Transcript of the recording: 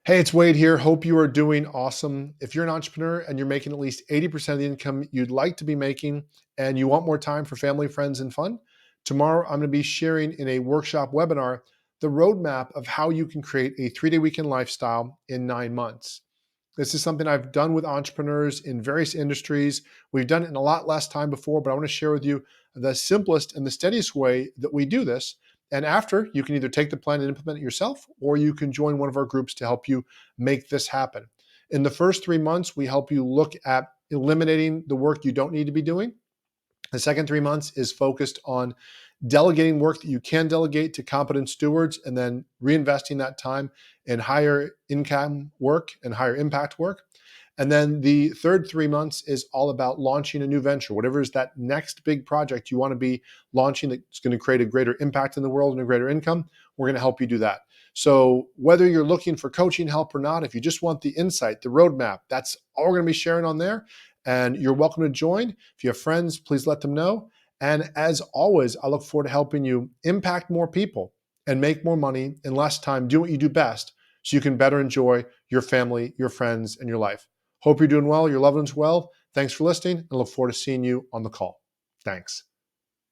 Hey, it's Wade here. Hope you are doing awesome. If you're an entrepreneur and you're making at least 80% of the income you'd like to be making and you want more time for family, friends, and fun, tomorrow I'm going to be sharing in a workshop webinar the roadmap of how you can create a 3-day weekend lifestyle in 9 months. This is something I've done with entrepreneurs in various industries. We've done it in a lot less time before, but I want to share with you the simplest and the steadiest way that we do this. And after, you can either take the plan and implement it yourself, or you can join one of our groups to help you make this happen. In the first 3 months, we help you look at eliminating the work you don't need to be doing. The second 3 months is focused on delegating work that you can delegate to competent stewards and then reinvesting that time in higher income work and higher impact work. And then the third 3 months is all about launching a new venture, whatever is that next big project you want to be launching that's going to create a greater impact in the world and a greater income. We're going to help you do that. So whether you're looking for coaching help or not, if you just want the insight, the roadmap, that's all we're going to be sharing on there. And you're welcome to join. If you have friends, please let them know. And as always, I look forward to helping you impact more people and make more money in less time. Do what you do best so you can better enjoy your family, your friends, and your life. Hope you're doing well, your loved ones well. Thanks for listening, and look forward to seeing you on the call. Thanks.